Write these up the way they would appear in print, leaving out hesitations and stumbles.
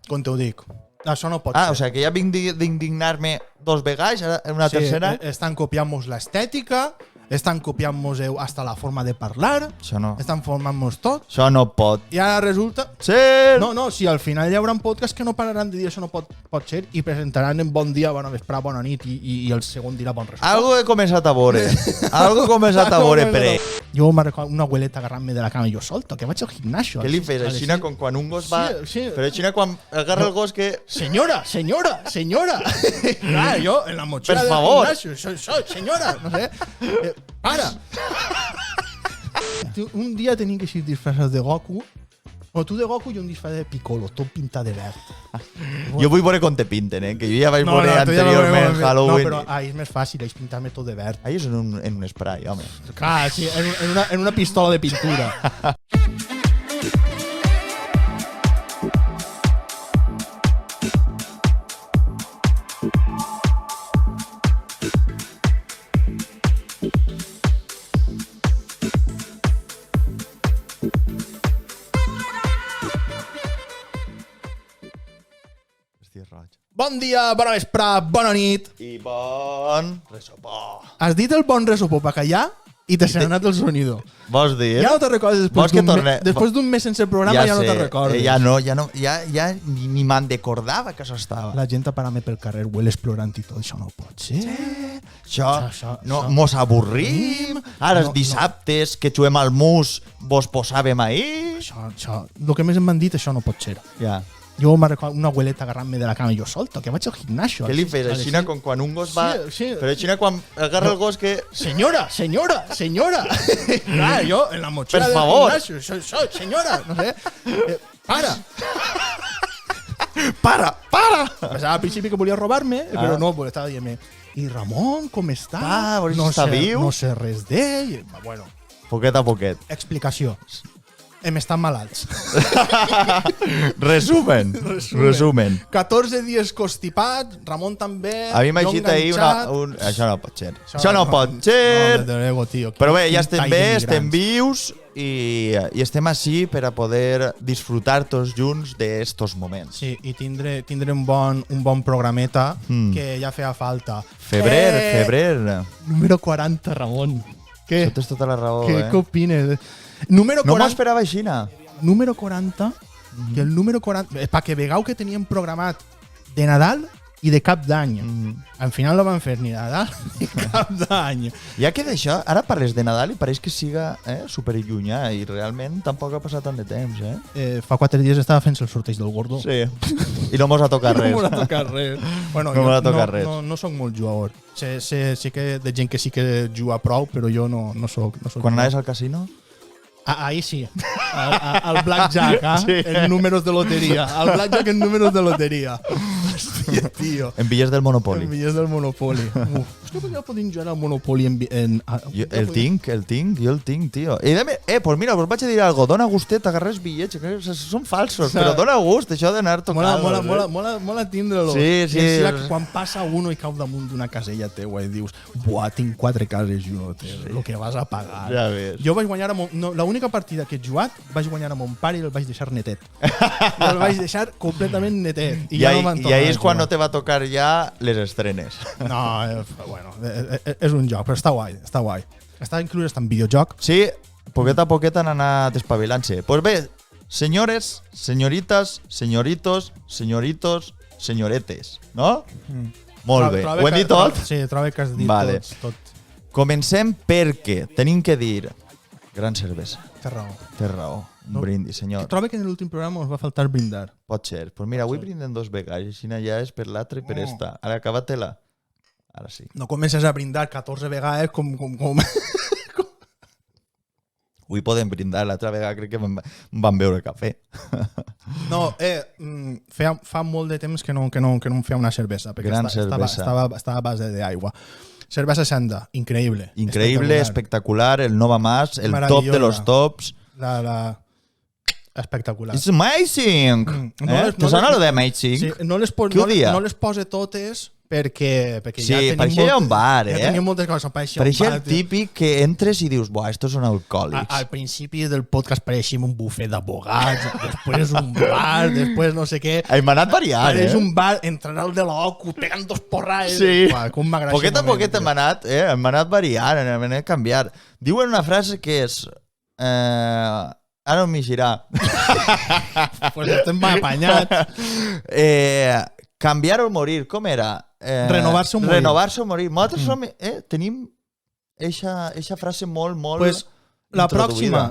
Com t'ho dic. Això no pot ser. ser. O sigui que ja vinc d'indignar-me 2 vegades, una tercera. Estan copiant-nos l'estètica, estan copiant-nos hasta la forma de parlar, Això no. estan formant-nos tot, Això no pot i ara resulta... ser. No, si al final hi haurà podcasts que no pararan de dir això no pot ser i presentaran en bon dia, bona vesprà, bona nit i el segon dirà bon resum. Algo he començat a veure. Algo he començat a veure, però... Jo me'n recordo una abueleta agarrant-me de la cama i jo solto, que vaig al gimnasio. Què li fes? Aixina com quan un gos va... Sí. Però aixina quan agarra el gos que... Senyora! Clar, jo en la motxilla del gimnasio. Soy, senyora! No sé. Para! Un dia tenim que ser disfressats de Goku. O tu de Goku i un disfraz de Piccolo, tot pintat de verd. Jo vull veure com te pinten, que jo ja vaig veure anteriorment Halloween. No, però és més fàcil, és pintar-me tot de verd. Ahí és en un spray, home. Clar, sí, en una pistola de pintura. Bon dia, bona vesprà, bona nit. I bon resopó. Has dit el bon resopó per callar i te s'ha anat el sonido. Vols dir? Ja no te recordes després d'un mes sense programa, ja no te recordes. Ja ni me'n recordava que això estava. La gent a parar-me pel carrer, hueles plorant i tot, això no pot ser. Això, mos avorrim. Ara els dissabtes que juguem al mus vos posàvem ahir. Això, el que més em van dit, això no pot ser. Ja. Jo me'n recordo una abueleta agarrant-me de la cama i jo solto, que vaig al gimnasio. Què li fes? Aixina com quan un gos va... Però aixina quan agarra el gos que... Senyora! Clar, jo en la motxilla del gimnasio. Soy, senyora! No sé. Para! Pensava al principi que volia robar-me, però no, perquè estava dient-me i Ramon, com està? Està viu? No sé res d'ell. Bueno. Poquet a poquet. Explicació. Hem estat malalts. Resumen. 14 dies constipat, Ramon també. A mi m'ha dit ahir Això no pot ser. Això no pot ser. Però bé, ja estem bé, estem vius i estem així per a poder disfrutar tots junts d'estos moments. Sí, i tindré un bon programeta que ja feia falta. Febrer. Número 40, Ramon. Què? Això tens tota la raó, Què opines? Número 40, no m'esperava així, Número 40, que el número 40... perquè vegeu que teníem programat de Nadal i de Cap d'Any. Al final no van fer ni Nadal ni Cap d'Any. Ja que d'això, ara parles de Nadal i pareix que siga superllunyà i realment tampoc ha passat tant de temps, Fa 4 dies estava fent el sorteig del Gordo. Sí. I no mos ha tocat res. No mos ha tocat res. Bueno, no mos ha tocat res. No soc molt jugador. Sé que de gent que sí que juga prou, però jo no soc. Quan anaves al casino? Ahí sí, al blackjack, sí. En números de lotería. Al blackjack en números de lotería. Hòstia, tio. En bitllets del Monopoly. En bitllets del Monopoly. Hòstia, ja podem jugar al Monopoly jo el tinc, tio. Pues mira, us vaig a dir algo. Dona gustet, agarres bitllets, que són falsos, però dona gust, això d'anar tocant. Mola tindre-lo. Sí. Quan passa uno i cau damunt d'una casella teua i dius, buah, tinc 4 cases i no té el que vas a pagar. Ja ves. Jo vaig guanyar l'única partida que he jugat, vaig guanyar a mon pare i el vaig deixar netet. I el vaig deixar completament netet. I ja no m'han tocat. I ahí és quan no te va tocar ja les estrenes. No, bueno, és un joc, però està guai. Està inclús en videojoc. Sí, poquet a poquet han anat espavilant-se. Pues bé, senyores, senyoritas, senyoritos, senyoritos, senyoretes, no? Molt bé. Ho hem dit tot? Sí, trobo que has dit tot. Comencem perquè tenim que dir gran cervesa. Té raó. Un brindis, senyor. Trobo que en l'últim programa us va faltar brindar. Pot ser. Pues mira, avui brinden 2 vegades, així ja és per l'altra i per esta. Ara acaba-te-la. Ara sí. No comences a brindar 14 vegades com... Avui podem brindar, l'altra vegada crec que vam beure cafè. No, fa molt de temps que no em feia una cervesa, perquè estava a base d'aigua. Cervesa Sanda, increïble. Increïble, espectacular, el Nova Mas, el top de los tops. Espectacular. It's amazing! ¿Te sona lo de amazing? Sí, no les pose totes perquè sí, ja per això hi ha un bar, ja tenim moltes coses. Per això el típic que entres i dius, buah, estos són alcohòlics. Al principi del podcast pareixíem un bufet d'abogats, després un bar, després no sé què. Hem anat variant, Pareix un bar, entrarà el de l'OCU, pegant dos porrades. Sí, poquet a poquet hem anat variant, hem anat canviant. Diuen una frase que és... ara m'hi girà. Pues estem apanyats. Canviar o morir, com era? Renovar-se o morir. Renovar-se o morir. Nosaltres tenim eixa frase molt pues, la pròxima,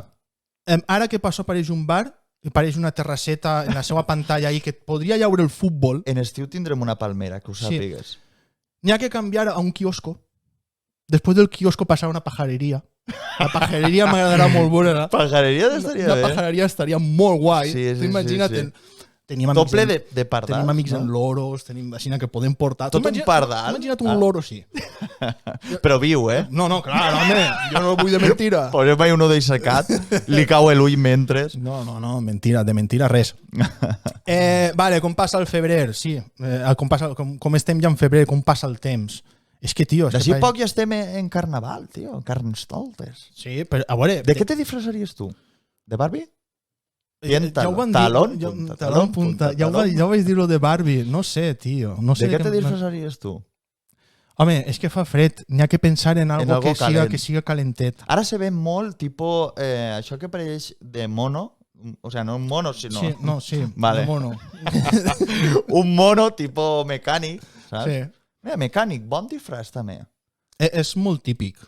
ara que passó apareix un bar, apareix una terrasseta en la seva pantalla i que et podria llaure el futbol. En estiu tindrem una palmera, que ho sàpigues. N'hi ha que canviar a un quiosco. Després del quiosco passar a una pajareria. La pajareria m'agradarà molt veure. Pajareria estaria bé. La pajareria estaria molt guai. Sí, imagina't. Sí. Doble de pardals. Tenim amics en loros, tenim així que podem portar. Tot un pardal? Imagina't un loro, sí. Però viu, eh? No, clar, home, jo no vull de mentira. Posem mai uno d'eixecat, li cau l'ull mentres. No, mentira, de mentira res. Vale, com passa el febrer, sí. Com estem ja en febrer, com passa el temps. És que, tio... D'ací poc ja estem en carnaval, tio, en Carnestoltes. Sí, però a veure... De què te disfressaries tu? De Barbie? Ja ho van dir, talón punta. Ja ho vaig dir lo de Barbie. No sé, tio. No sé de què te disfressaries tu? Home, és que fa fred. N'hi ha que pensar en algo que siga calentet. Ara se ve molt, tipo, això que pareix de mono. O sea, no un mono, sinó... Sí, vale. Un mono. Un mono tipo mecànic, saps? Sí. Mira, mecànic, bon disfraç també. És molt típic.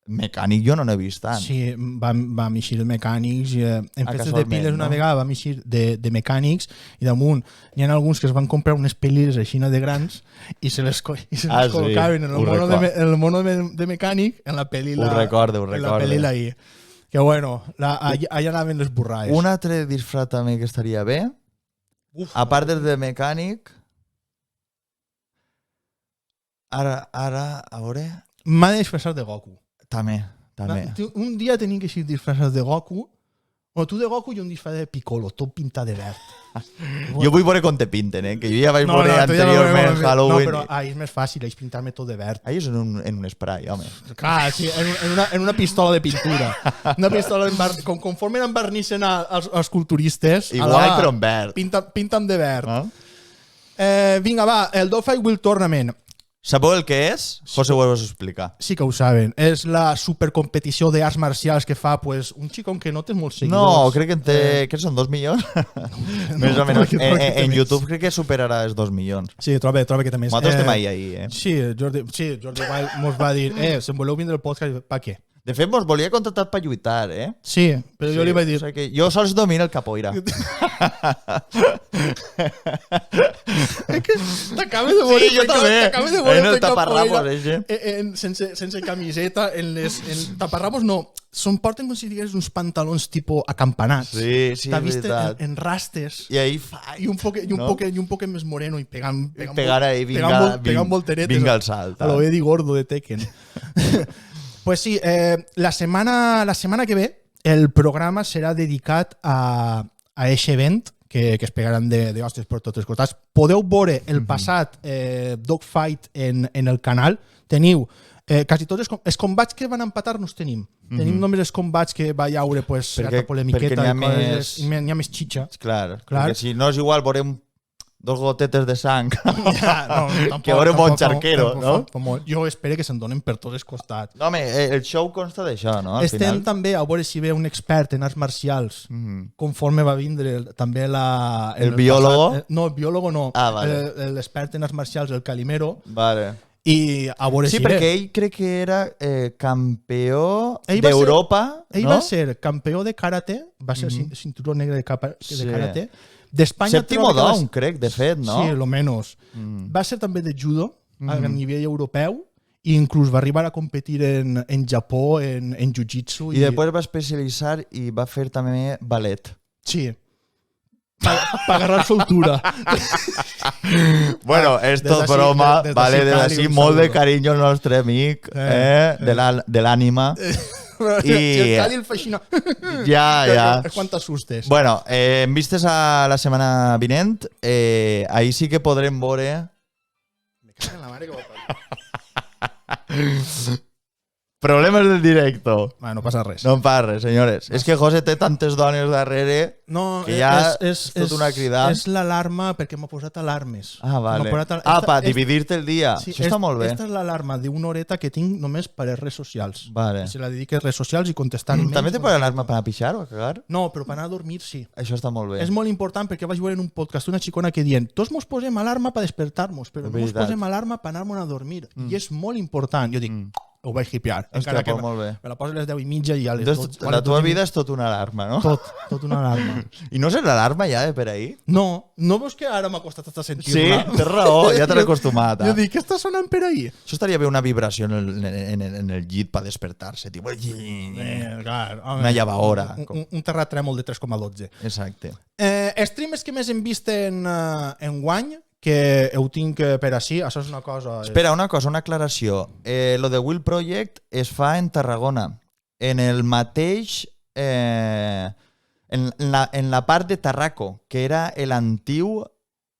Mecànic jo no n'he vist tant. Sí, vam eixir els mecànics. En festes de piles una vegada vam eixir de mecànics i damunt n'hi ha alguns que es van comprar unes piles així de grans i se les col·locaven en el mono de mecànic en la pel·lícula. Ho recordo. En la pel·lícula ahí. Que bueno, allà anaven les burraes. Un altre disfraç també que estaria bé, a part del de mecànic, ara, a veure... M'ha de disfressar de Goku. També. Un dia tenim que ser disfressats de Goku. O tu de Goku i un disfraç de Piccolo, tot pintat de verd. Jo vull veure com te pinten, que jo ja vaig veure anteriorment Halloween. No, però és més fàcil, és pintar-me tot de verd. És en un spray, home. Clar, sí, en una pistola de pintura. Una pistola conforme envernissen els culturistes... Igual, però en verd. Pinten de verd. Vinga, va, el Dogfight World Tournament. Sabeu el que és? José ho vas explicar. Sí que ho saben. És la supercompetició d'arts marcials que fa un xicon que no té molts seguidors. No, crec que són 2 milions. Més o menys. En YouTube crec que superarà els 2 milions. Sí, trobo que també és. Nosaltres estem ahí, Sí, Jordi Wild mos va dir si em voleu vindre el podcast, pa què? De fet, mos volia contractar per lluitar, Sí, però jo li vaig dir... O sigui que jo sols domino el capoeira. És que t'acabes de veure... Sí, jo també. T'acabes de veure el taparrapos, sense camiseta. En taparrapos no. Porten com si digués uns pantalons tipo acampanats. Sí, és veritat. En rastes. I ahí fa... I un poc més moreno i pegant ahí, pegant volteretes. Vinga al salt. A lo Eddie Gordo de Tekken. Pues sí, la setmana que ve el programa serà dedicat a aquest event que es pegaran de hostes per tots els costats. Podeu veure el passat Dogfight en el canal. Teniu quasi tots els combats que van empatar no els tenim. Tenim només els combats que va llaure certa polemiqueta i n'hi ha més xitxa. Clar, perquè si no és igual veurem 2 gotetes de sang que veurem bon xarquero, no? Jo espero que se'n donen per tots els costats. No, home, el show consta d'això, no? Estem també a veure si ve un expert en arts marcials conforme va vindre també el biòlogo? No, el biòlogo no. Vale. L'expert en arts marcials, el Calimero. Vale. I a veure si perquè ell crec que era campió d'Europa. Ell va ser campió de karate, va ser cinturó negre de karate. D'Espanya... Sèptimo down, crec, de fet, no? Sí, lo menos. Va ser també de judo a nivell europeu i inclús va arribar a competir en Japó, en jiu-jitsu. I després va especialitzar i va fer també ballet. Sí. Para agarrar soltura. Bueno, esto broma, vale, de así, molt de carinyo al nostre amic, de l'ànima. I el Cali el feixina. Ja. Quan t'assustes. Bueno, en vistes a la setmana vinent, ahí sí que podrem veure Mare que va parir. Problemes del directo. Bueno, no passa res. No em passa res, senyores. És que José té tantes dones darrere que ja és tot una crida. És l'alarma perquè m'ha posat alarmes. Ah, vale. Per dividir-te el dia. Sí, això està molt bé. Aquesta és l'alarma d'una horeta que tinc només per les redes socials. Vale. Si la dediques a redes socials i contestar emails. També te posa alarma per anar a pixar o a cagar? No, però per anar a dormir sí. Això està molt bé. És molt important perquè vaig veure en un podcast una xicona que dient tots mos posem alarma per despertar-nos, però no mos posem alarma per anar-nos a dormir. I és molt important. Jo dic, ho vaig hipear. Encara que molt bé. Me la poso a les 10:30 i a les 12. La teva vida és tot una alarma, no? Tot una alarma. I no és l'alarma ja de per ahir? No veus que ara m'ha costat hasta sentir-la? Sí, tens raó, ja te l'he acostumat. Jo dic, què està sonant per ahir? Això estaria bé una vibració en el llit per despertar-se. Tipo, una llevadora. Un terratrèmol de 3,12. Exacte. Streamers que més hem vist en guany, que ho tinc per així, això és una cosa... Espera, una aclaració. Lo de Will Project es fa en Tarragona, en el mateix... en la part de Tarraco, que era l'antiu...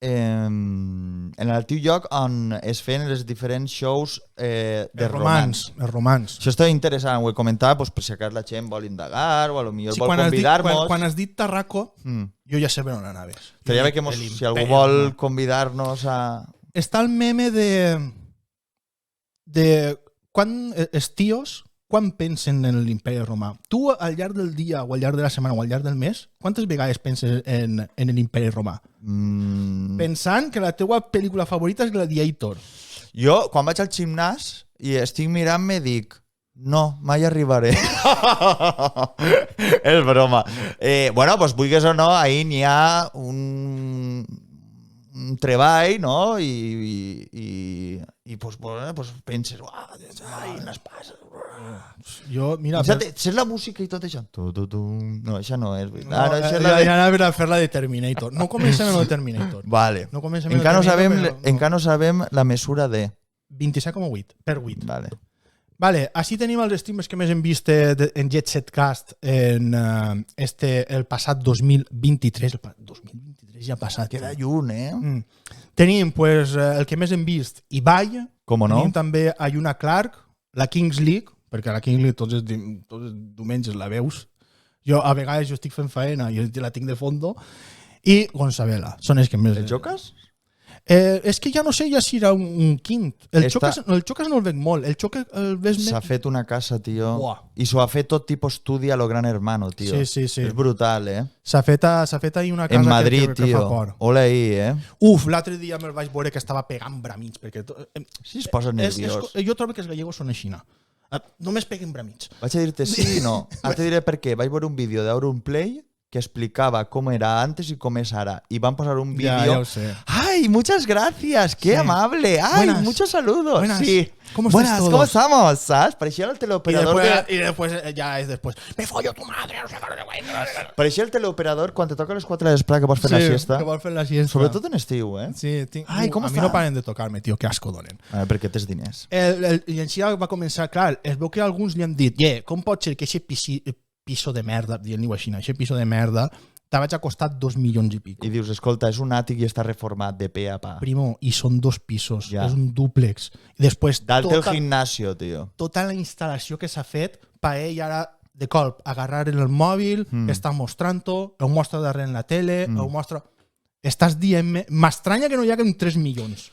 en l'antiu lloc on es feien els diferents shows de romans. Els romans. Això està interessant, ho he comentat per si acaso la gent vol indagar o potser vol convidar-nos. Quan has dit Tarraco, jo ja sé per on anaves. Estaria bé que si algú vol convidar-nos a... Està el meme de quan els tios... Quan pensen en l'imperi romà? Tu, al llarg del dia, o al llarg de la setmana, o al llarg del mes, quantes vegades penses en l'imperi romà? Pensant que la teua pel·lícula favorita és Gladiator. Jo, quan vaig al gimnàs i estic mirant-me, dic no, mai arribaré. És broma. Bueno, doncs vulguis o no, ahir n'hi ha un treball, no? I pues penses, ai, les passes. Jo, mira... Saps la música i tot això? No, això no és. Ja anava a fer la de Terminator. No comencem amb el Terminator. Vale. Encara no sabem la mesura de... 27,8 per 8. Vale, així tenim els streamers que més hem vist en Jet Set Cast el passat 2023. El 2023 ja ha passat. Queda lluny, Tenim el que més hem vist, Ibai. Com no? Tenim també a Yuna Clark, la Kings League, perquè a la Kings League tots els diumenges la veus. Jo a vegades estic fent faena i la tinc de fondo. I Gonzabela. Són els que més... El Xocas? És que ja no sé si era un quint. El Xocas no el veig molt. El Xocas el veig més... S'ha fet una casa, tio. I s'ho ha fet tot tipus estudi a lo Gran Hermano, tio. Sí. És brutal, S'ha fet ahir una casa en Madrid, que fa por. Ole ahí, Uf, l'altre dia me'l vaig veure que estava pegant bramits. Perquè sí, es posa nerviós. Jo trobo que els gallegos són així. Només peguen bramits. Vaig a dir-te sí i no. Ara te diré per què. Vaig veure un vídeo d'Auronplay que explicaba cómo era antes y cómo es ahora. Y van a pasar un vídeo. Ya lo sé. ¡Ay, muchas gracias! ¡Qué amable! ¡Ay, buenas, muchos saludos! Buenas. Sí. ¿Cómo estamos? ¿Sabes? Parecía el teleoperador. Y después, ya es después. ¡Me follo tu madre! No sé qué. Parecía el teleoperador cuando te toca a les 4 de l'esplà que vols fer la siesta. Que vols fer la siesta. Sobretot en estiu, Sí, Ai, com a mi no paren de tocar-me, tio, que asco donen. A veure, perquè tens diners. I així va començar, clar, es veu que alguns li han dit, com pot ser que aquest piso de merda, dient-li així, aquest piso de merda, te vaig a costar 2 milions i pico. I dius, escolta, és un àtic i està reformat de pe a pa. Primo, i són 2 pisos, és un dúplex. I després dalt el gimnasio, tio. Tota la instal·lació que s'ha fet per ell ara, de colp, agarrar el mòbil, està mostrant-ho, ho mostra darrere en la tele, ho mostra... Estàs dient-me... M'estranya que no hi hagi 3 milions.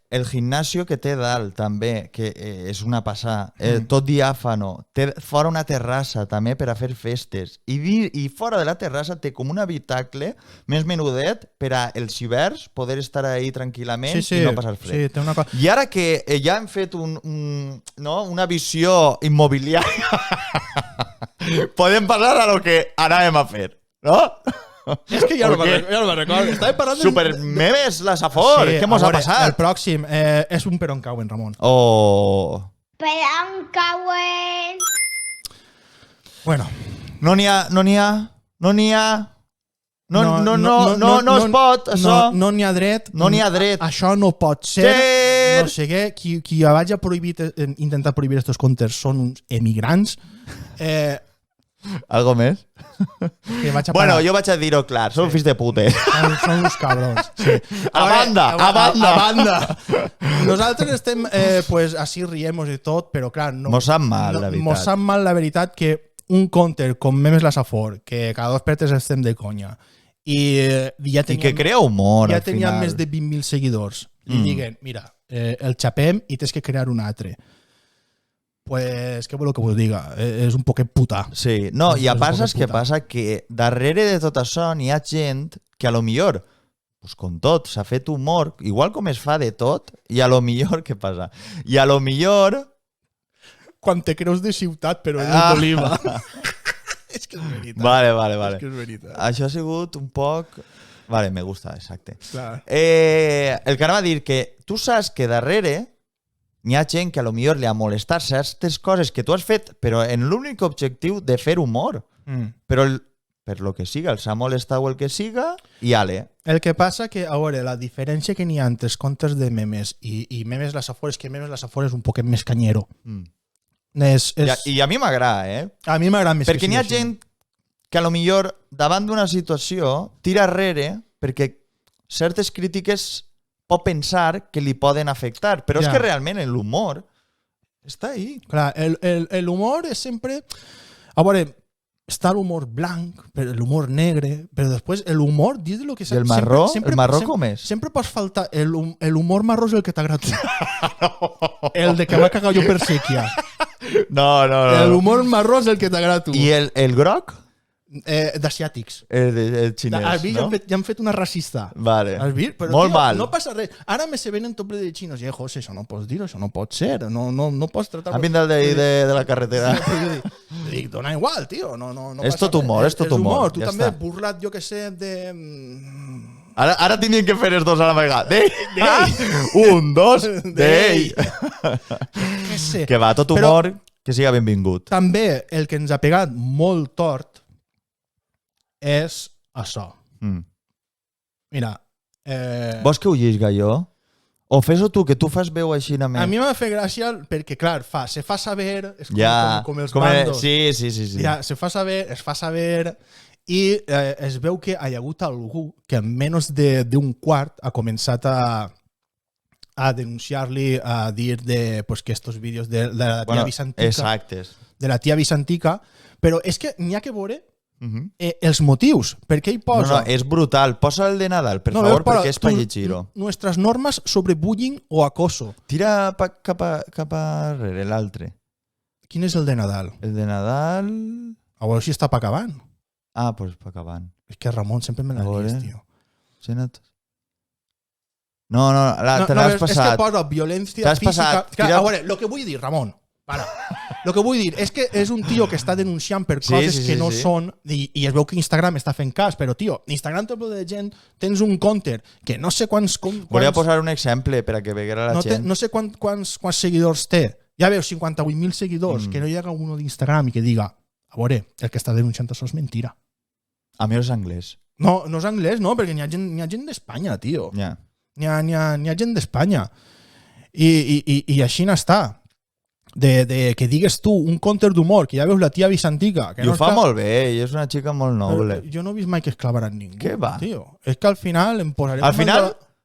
El gimnasio que té dalt també, que és una passada, tot diàfano, té fora una terrassa també per a fer festes i fora de la terrassa té com un habitacle més menudet per a els hiverns poder estar ahí tranquil·lament i no passar fred. Sí, té una cosa. I ara que ja hem fet una visió immobiliària podem parlar a lo que anàvem a fer, no? És que ja no me'n recordo. Estàvem parlant de... Supermemes la Safor. Què mos ha passat? El pròxim és un per on cauen, Ramon. Oh. Per on cauen? Bueno. No n'hi ha. No es pot, això. No n'hi ha dret. No n'hi ha dret. Això no pot ser. No sé què. Qui vaig a intentar prohibir estos comptes són uns emigrants. Algo més? Bueno, jo vaig a dir-ho clar, són fills de putes. Són uns cabrons. Sí. A banda. Nosaltres estem, pues, així riem i tot, però clar... No, mos sap mal, la veritat. Mos sap mal, la veritat, que un counter com Memes la Safor, que cada 2 per 3 estem de conya, i ja teníem... I que crea humor, ja al final. teníem més de 20.000 seguidors. I diguen, mira, el xapem i tens que crear un altre. Pues, què voleu que vos diga? És un poquet puta. Sí, no, i a part saps què passa? Que darrere de tot això n'hi ha gent que a lo millor, pues com tot, s'ha fet humor, igual com es fa de tot, i a lo millor, què passa? I a lo millor... Quan te creus de ciutat, però eres d'Oliva. És que és veritat. Vale. És que és veritat. Això ha sigut un poc... Vale, me gusta, exacte. Clar. El que anava a dir que tu saps que darrere n'hi ha gent que a lo millor li ha molestat certes coses que tu has fet, però en l'únic objectiu de fer humor. Però per lo que siga, els ha molestat o el que siga, i ale. El que passa que, a veure, la diferència que n'hi ha entre els contes de Memes i Memes la Safor és que Memes la Safor és un poquet més canyero. I a mi m'agrada, A mi m'agrada més. Perquè n'hi ha gent que a lo millor davant d'una situació tira arrere perquè certes crítiques pot pensar que li poden afectar, però és que realment l'humor està ahí. Clar, l'humor és sempre... A veure, està l'humor blanc, l'humor negre, però després l'humor, dins del que... I el marró? El marró com és? Sempre pots faltar... L'humor marró és el que t'agrada tu. El de que va cagar jo per sèquia. No. L'humor marró és el que t'agrada tu. I el groc? D'asiàtics. El xinès, has vist? no? Ja han fet una racista. Vale. Has vist? Però, molt tio, mal. No passa res. Ara me se venen tople de xinos. José, això no pots dir, això no pot ser. No pots tratar... Han vingut de la carretera. Dic, dona igual, tio. No és tot humor, és tot humor. Tu també burlat, jo que sé, de... Ara tindrien que fer els dos a la vegada. Un, dos, d'ell. Què sé. Que va, tot humor, que siga benvingut. També el que ens ha pegat molt tort és això. Mira... Vols que ho llisga jo? O fes-ho tu, que tu fas veu així a mi. A mi m'ha fet gràcia perquè, clar, se fa saber, és com els bandos. Sí. Ja, se fa saber, es fa saber i es veu que hi ha hagut algú que en menys d'un quart ha començat a denunciar-li, a dir pues, que estos vídeos de la tia Vicentica... Exactes. De la tia Vicentica, però és que n'hi ha que veure els motius. Per què hi posa? No, és brutal. Posa el de Nadal, per favor, perquè és per llegir-ho. Nuestras normas sobre bullying o acoso. Tira cap arrere, l'altre. Quin és el de Nadal? El de Nadal... A veure si està pa acabant. Ah, doncs pa acabant. És que Ramon sempre me l'ha vist, tio. No, te l'has passat. És que posa violència física... A veure, el que vull dir, Ramon, para. El que vull dir és que és un tio que està denunciant per coses que no són i es veu que Instagram està fent cas, però, tio, Instagram tot de gent, tens un counter que no sé quants... Volia posar un exemple per a que veguera la gent. No sé quants seguidors té. Ja veus, 58.000 seguidors, que no hi haga uno d'Instagram i que diga, a veure, el que està denunciant això és mentira. A mi és anglès. No és anglès, no, perquè n'hi ha gent d'Espanya, tio. N'hi ha gent d'Espanya. I així n'està. De que digues tu un counter d'humor, que ja veus la tia Vicentica. I ho fa molt bé, i és una xica molt noble. Jo no he vist mai que es clavaran ningú. Què va? Tio, és que al final em posaré...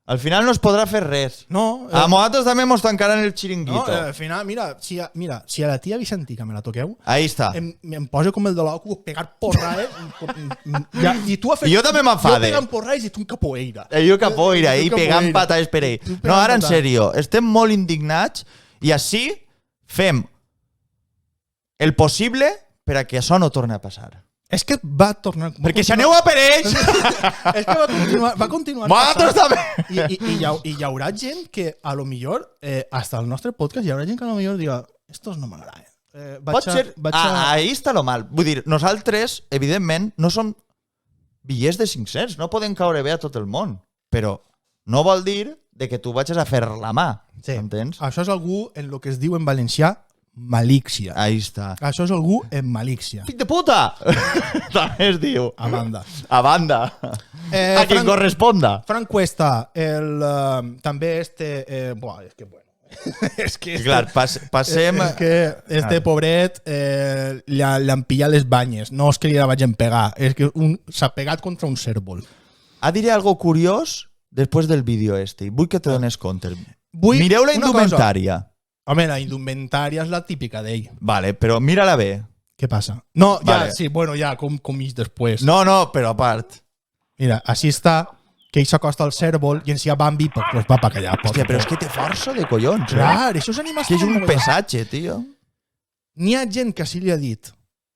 Al final no es podrà fer res. No. A nosaltres també mos tancaran el xiringuito. No, al final, mira, si a la tia Vicentica me la toqueu... Ahí està. Em poso com el de l'ocu, pegar porra, I tu I jo també m'enfade. Jo pegant porra i tu un capoeira. Jo capoeira, i pegant patades per ell. No, ara en sèrio, estem molt indignats i així fem el possible per a que això no torni a passar. És que va tornar... Perquè si aneu a per ells... És que va continuar vosaltres també! I hi haurà gent que, a lo millor, hasta el nostre podcast, hi haurà gent que a lo millor diga estos no m'agraden. Pot ser... Ahí està lo mal. Vull dir, nosaltres, evidentment, no som bitllets de 500, no podem caure bé a tot el món, però no vol dir de que tu vagis a fer la mà, entens? Això és algú en lo que es diu en valencià malícia. Ahí està. Això és algú en malícia. Fill de puta! També es diu. A banda. A banda. A quien corresponda. Frank Cuesta, també és que, bueno, És que Clar, passem... És que pobret li han pillat les banyes. No és que li la vagin pegar, és que s'ha pegat contra un cèrvol. Diré algo curiós després del vídeo este. Vull que te dones compte. Mireu la indumentària. Home, la indumentària és la típica d'ell. Vale, però mira-la bé. Què passa? No, vale. Ja, sí, bueno, ja, com ix després. No, però a part. Mira, així està, que ell s'acosta al cèrvol i encia Bambi, pues va pa callar. Hòstia, però és que té força de collons. Clar, això és animals... Que és un pesatge, tio. N'hi ha gent que sí li ha dit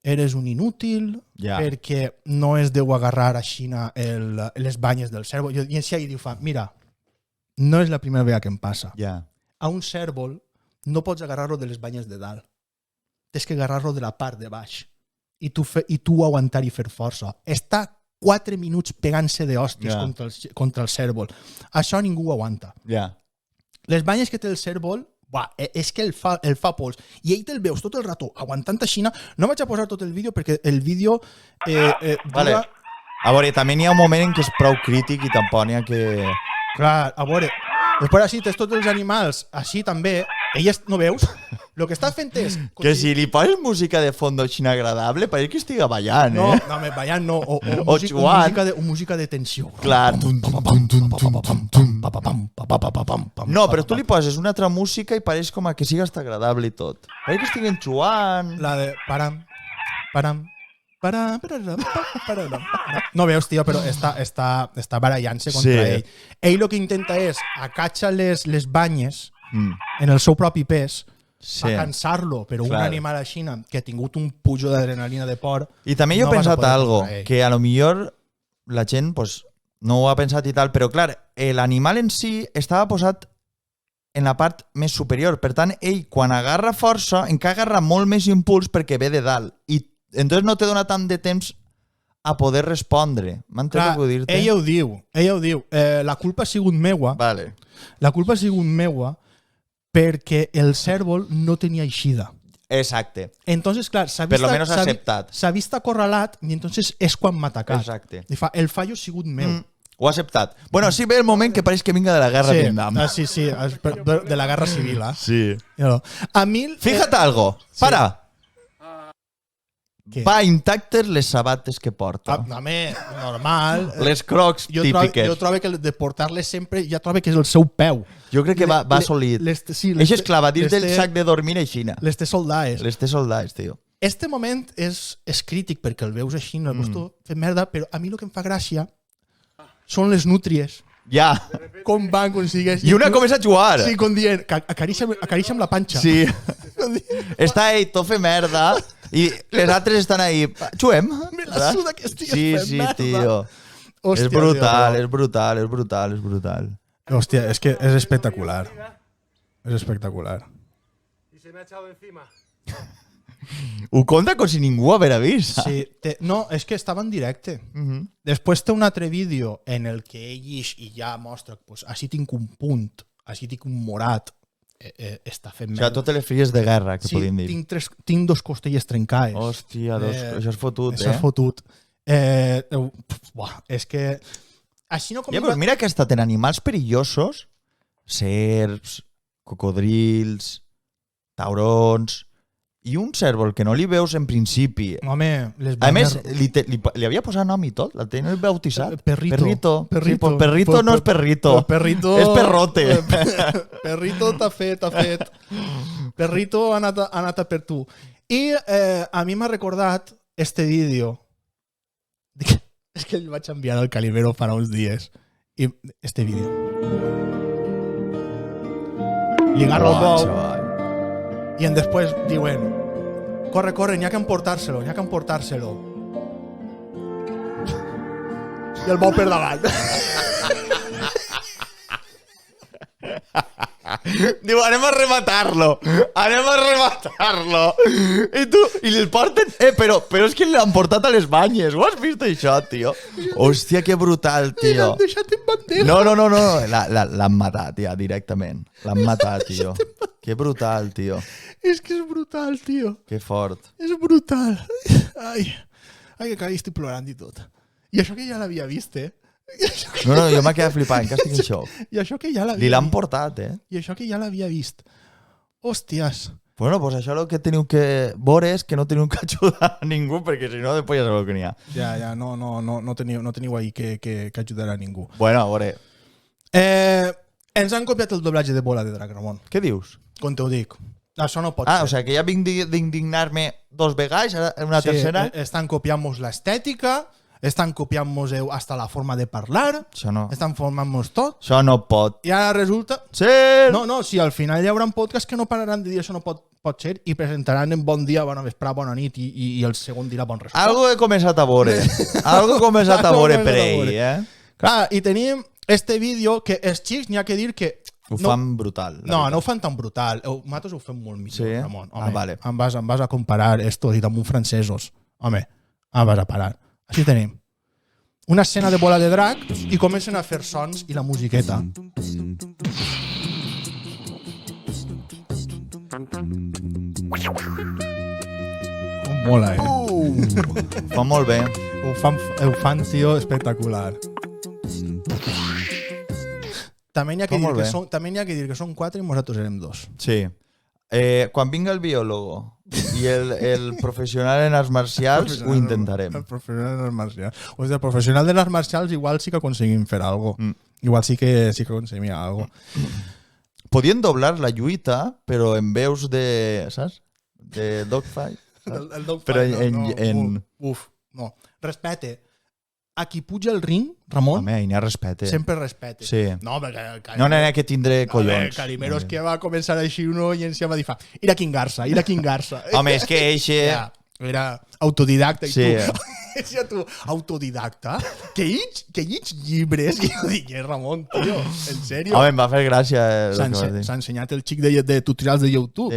eres un inútil perquè no es deu agarrar així les banyes del cèrvol. I encia i diu, mira, no és la primera vegada que em passa. A un cèrvol no pots agarrar-lo de les banyes de dalt. Tens que agarrar-lo de la part de baix. I tu aguantar i fer força. Està 4 minuts pegant-se d'hòsties contra el cèrvol. Això ningú ho aguanta. Les banyes que té el cèrvol, és que el fa pols. I ell te'l veus tot el rato aguantant aixina. No vaig a posar tot el vídeo perquè el vídeo vale. A veure, també n'hi ha un moment en què és prou crític i tampoc n'hi ha que... Clar, a veure, després així tens tots els animals, així també, elles no veus? El que està fent és... Que si li poses música de fondo així agradable, pareix que estiga ballant, No, ballant no, o música de tensió. Clar. No, però tu li poses una altra música i pareix com que siga hasta agradable i tot. Pareix que estiguen jugant... La de... No veus, tio, però està barallant-se contra ell. Ell el que intenta és acatxar les banyes en el seu propi pes a cansar-lo, però un animal així que ha tingut un pujo d'adrenalina de por... I també jo he pensat algo, que a lo millor la gent no ho ha pensat i tal, però clar, l'animal en si estava posat en la part més superior, per tant, ell quan agarra força encara agarra molt més impuls perquè ve de dalt, i entonces no te dona tant de temps a poder respondre. M'entens què vull dir-te? Ella ho diu. La culpa ha sigut meua. Vale. La culpa ha sigut meua perquè el cèrvol no tenia eixida. Exacte. Entonces, clar, s'ha vist acorralat i entonces és quan m'ha atacat. Exacte. El fallo ha sigut meu. Ho ha acceptat. Bueno, sí ve el moment que pareix que vinga de la guerra de Vietnam. Sí, de la guerra civil. Sí. A mi... Fíjate algo. Para. Va intactes les sabates que porta. Home, normal. Les crocs típiques. Jo trobo que de portar-les sempre ja trobo que és el seu peu. Jo crec que va solit. Eix esclava dins del sac de dormir aixina. Les té soldades. Les té soldades, tio. Este moment és crític perquè el veus així, el veus tot fent merda, però a mi el que em fa gràcia són les nútries. Ja. Com van aconseguir... I una comença a jugar. Sí, com dient, acaricia'm la panxa. Sí. Està ell tot fer merda i les altres estan ahí. Xuem. Me la suda que estigues fent merda. Sí, tio. És brutal, és brutal, és brutal, és brutal. Hòstia, és que és espectacular. És espectacular. Y se me ha echado encima. Ho conta com si ningú ho haguera vist. Sí, no, és que estava en directe. Després té un altre vídeo en el que ell ix i ja mostra pues, així tinc un punt, així tinc un morat, està fent merda. O sigui, totes les filles de guerra, que podríem dir. Tinc 2 costelles trencades. Hòstia, això és fotut, Això és fotut. És que... Així no ja, però mira que ha estat en animals perillosos, serps, cocodrils, taurons... I un cèrvol que no li veus en principi. Home, a més, li havia posat nom i tot. La tenia bautitzat. Perrito. Sí, pues perrito no és perrito. Perrito és perrote. Perrito t'ha fet. Perrito ha anat a per tu. I a mi m'ha recordat este vídeo. És que el vaig enviar al Calimero fa uns dies. I este vídeo. Li agarro el bou. I després diuen corre, n'hi ha que emportar-se-lo, I el bou per davant. Diu, anem a rematar-lo. I el porten... Però és que l'han portat a les banyes. Ho has vist, això, tio? Hòstia, que brutal, tio. L'han deixat en bandeja. No. L'han matat, ja, directament. L'han matat, tio. Que brutal, tio. És que és brutal, tio. Que fort. És brutal. Ai, que carai, estic plorant i tot. I això que ja l'havia vist, No, jo m'he quedat flipant, que estic en xoc. I això que ja l'havia Li l'han vist. portat, I això que ja l'havia vist. Hòsties. Bueno, pues això el que teniu que veure és que no teniu que ajudar a ningú, perquè si no, després ja sabeu que n'hi ha. Ja, no teniu ahir que ajudar a ningú. Bueno, a veure, Ens han copiat el doblatge de Bola de Drac, Ramon. què dius? Com te ho dic. Això no pot Ah, ser. o sigui, que ja vinc d'indignar-me dos vegades, ara una tercera. Estan copiant-nos l'estètica, estan copiant-nos hasta la forma de parlar, Això no. estan formant-nos tot, Això no pot i ara resulta... ser. No, si al final hi haurà podcasts que no pararan de dir això no pot ser i presentaran en bon dia, bona vesprà, bona nit i el segon dirà bon resultat. Algo he començat a veure. Algo he començat a veure per ell, Clar, i tenim este vídeo que els xics n'hi ha que dir que... Ho fan brutal. No ho fan tan brutal. Nosaltres ho fem molt millor, Sí? Ramon. Ah, vale. Em vas a comparar estos i damunt francesos. Home, em vas a parar. Així tenim. Una escena de Bola de Drac i comencen a fer sons i la musiqueta. Mola, Fa molt bé. Ho fan, tio, espectacular. També n'hi ha que dir que són 4 i nosaltres érem 2. Sí. Quan vinga el biòlogo i el professional en arts marcials, ho intentarem. El professional de les marcials. O sigui, el professional de les marcials igual sí que aconseguim fer alguna cosa. Igual sí que aconseguim alguna cosa. Podien doblar la lluita, però en veus de... Saps? De dogfight. El dogfight, Però no. Respecte. A qui puja el ring, Ramon, Home, n'hi ha respecte. sempre respecte. Sí. No, perquè... No n'hi ha que tindre collons. Carimeros que va començar així uno i ens va dir fa, ira quin Garça. Home, és que eixe... Ja, era autodidacta i Sí. tu... Decía tu, autodidacta? Que llits llibres? I jo dic, Ramon, tio, en sèrio? Home, em va fer gràcia el que vas dir. S'ha ensenyat el xic de tutorials de YouTube.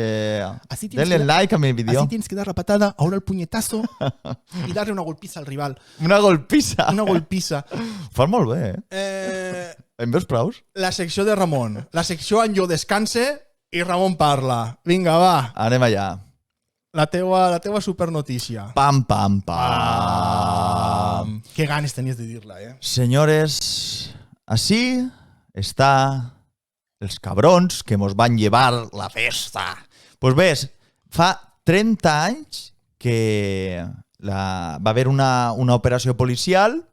Así tienes Denle que like a mi vídeo. Así tienes que dar la patada, ahora el puñetazo y darle una golpiza al rival. Una golpissa. Una golpiza. Fas molt bé, eh? En veus praus? La secció de Ramon. La secció on jo descanse i Ramon parla. Vinga, va. Anem allà. La teua supernotícia. Pam, pam, pam. Qué ganes tenies de dir-la, eh? Señores, así está els cabrons que mos van llevar la festa. Pues ves, fa 30 anys que va haver una operació policial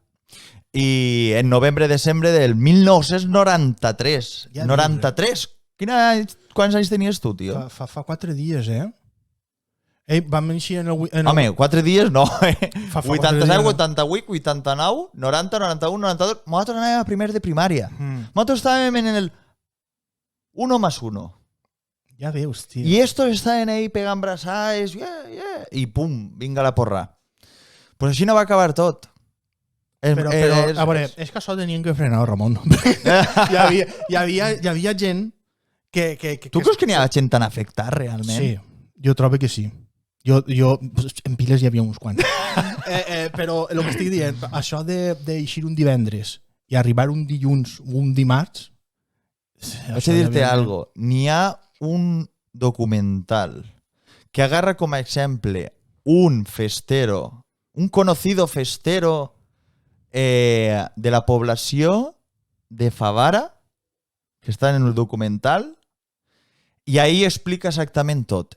i en novembre-desembre del 1993. Ja 93. Quants anys tenies tu, tio? Fa 4 dies, eh? Ei, vam eixir en el... Home, 4 dies no, eh? Fa 87, 4 88, 89, 90, 91, 92... Nosaltres anàvem a primer de primària. Nosaltres estàvem en el 1 más 1. Ja veus, tio. I estos estaven ahí pegant braçades, i pum, vinga la porra. Pues així no va acabar tot. Però a veure, és que això tenien que frenar, Ramon. hi havia gent que... Tu creus que n'hi ha gent tan afectada realment? Sí, jo trobo que sí. Jo en piles hi havia uns quants. Però el que estic dient, això d'eixir un divendres i arribar un dilluns o un dimarts... Vaig a dir-te algo. N'hi ha un documental que agarra com a exemple un festero, un conocido festero de la població de Favara, que està en el documental, i ahí explica exactament tot.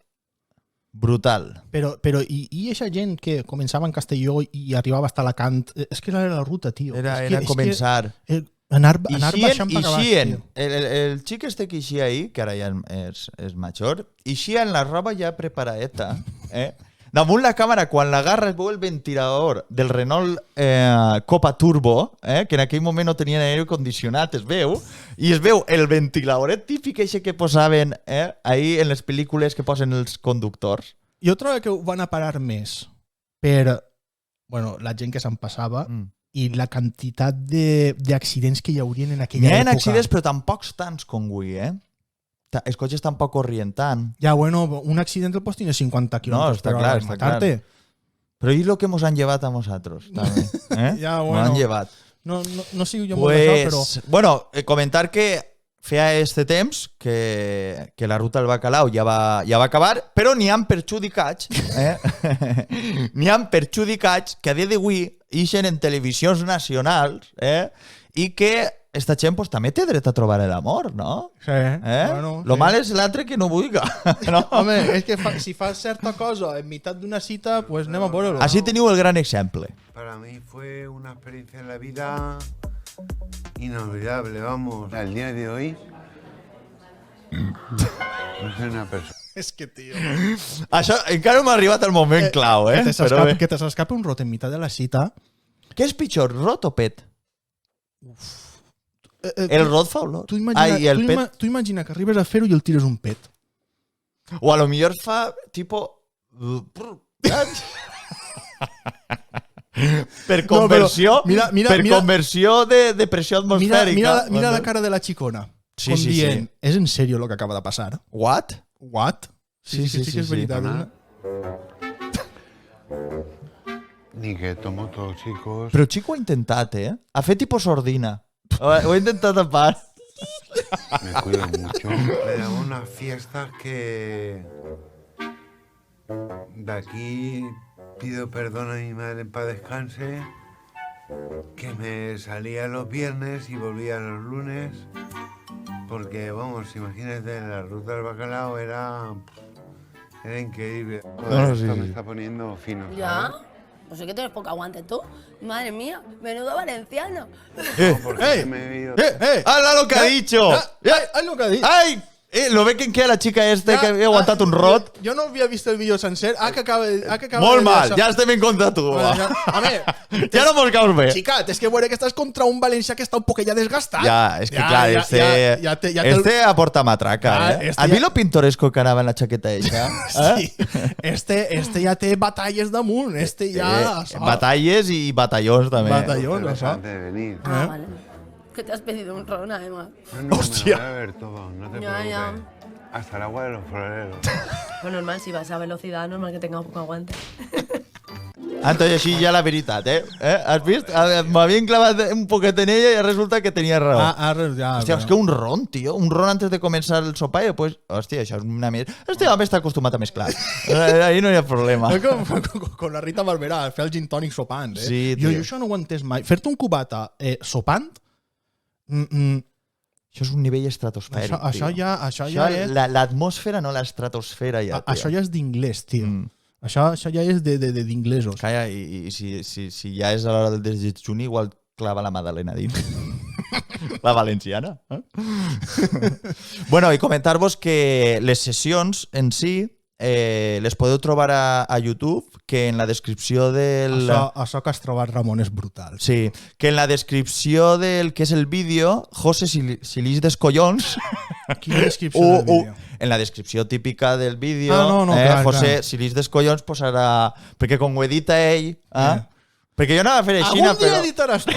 Brutal. Però i aquesta gent que començava en Castelló i arribava fins a Alacant, és que era la ruta, tio. Era començar. Anar baixant per abaix, tio. El xic este que eixia ahí, que ara ja és major, eixia en la roba ja preparadeta, damunt la càmera, quan l'agarra es veu el ventilador del Renault Copa Turbo, que en aquell moment no tenien aire condicionat, es veu, i es veu el ventiladoret típic eixe que posaven ahí en les pel·lícules que posen els conductors. Jo trobo que ho van a parar més per la gent que se'n passava i la quantitat d'accidents que hi haurien en aquella època. N'hi ha accidents, però tampoc tants com avui, els cotxes tampoc orientant. Ja, un accident el pots tenir 50 quilòmetres per hora per matar-te. Però i el que mos han llevat a nosaltres, també. Ja, Mos han llevat. No sigo jo molt d'això, però... Bueno, comentar que feia este temps que la ruta del bacalao ja va acabar, però n'hi han perjudicats, n'hi han perjudicats que a dia d'avui ixen en televisions nacionals, i que esta gent pues, també té dret a trobar l'amor, no? Sí. Bueno, Lo mal és l'altre que no vulga. No? Home, és que si fas certa cosa en mitad d'una cita, pues anem a veure-ho. Així teniu el gran exemple. Para mí fue una experiencia en la vida inolvidable, vamos. Al día de hoy no soy una persona. És que, tio... Això encara no m'ha arribat el moment clau, Que te s'escapi un rot en mitad de la cita. Què és pitjor, rot o pet? El rot fa olor. Tu imagina que arribes a fer-ho i el tires un pet. O a lo millor fa, tipo... per conversió, conversió de pressió atmosfèrica. Mira la cara de la xicona. Sí, dient, és en sèrio lo que acaba de passar? What? Sí, que és veritat. Ni que tomo tóxicos. Però el Chico ha intentat, Ha fet tipo sordina. Ho he intentat a part. Me cuido mucho. Me daba unas fiestas que... De aquí pido perdón a mi madre en paz descanse, que me salía los viernes y volvía los lunes, porque, vamos, imagínate, la ruta del bacalao era increíble. Joder, esto me está poniendo fino, ¿sabes? ¿Ya? Pues es que tienes poco aguante tú. Madre mía, menudo valenciano. No, porque me he ido... ¡Hala lo que ha dicho! Ai, lo que ha dit. ¡Ay! ¿Lo ve que la chica que havia aguantat un rot? Jo no havia vist el vídeo sencer. Que acaba Molt mal, ja estem en contra tu. Home, ja no mos caus bé. Xicat, és que veure que estàs contra un valencià que està un poquet ja desgastat. Ja, és que clar, este aporta matraca. A mi lo pintoresco que anava en la xaqueta eixa. Sí, este ja té batalles damunt. Este ja... Batalles i batallons també. Batallons, això. Antes de venir. Vale. Que te has pedido un ron, además. No, hostia. Me lo voy a ver todo, no te preocupes. Ya. Hasta el agua de los floreros. Pues normal, si vas a velocidad, normal que tenga poco aguante. Entonces, així ja la veritat, Has vist? M'havien clavat un poquet en ella i resulta que tenia raó. Hòstia, és que un ron, tio. Un ron antes de començar el sopar i després... Hòstia, això és una més... Este home està acostumat a mesclar. Ahí no hi ha problema. Con la Rita Barberà, fer el gin tònic sopant, Sí, jo això no ho he entès mai. Fer-te un cubata sopant... Això és un nivell estratosfèric, això ja és... L'atmosfera, no l'estratosfera, ja, tio. Això ja és d'inglès, tio. Això ja és d'inglesos. Calla, i si ja és a l'hora del desdejuni, igual clava la Madalena dins. La valenciana. Bueno, i comentar-vos que les sessions en si les podeu trobar a YouTube, que en la descripció del... Això que has trobat, Ramon, és brutal. Sí, que en la descripció del que és el vídeo, José Silís Descollons... Quina descripció del vídeo? En la descripció típica del vídeo, clar, José Silís Descollons posarà... Perquè com ho edita ell... Perquè jo anava a fer així, però... Algun dia editaràs tu.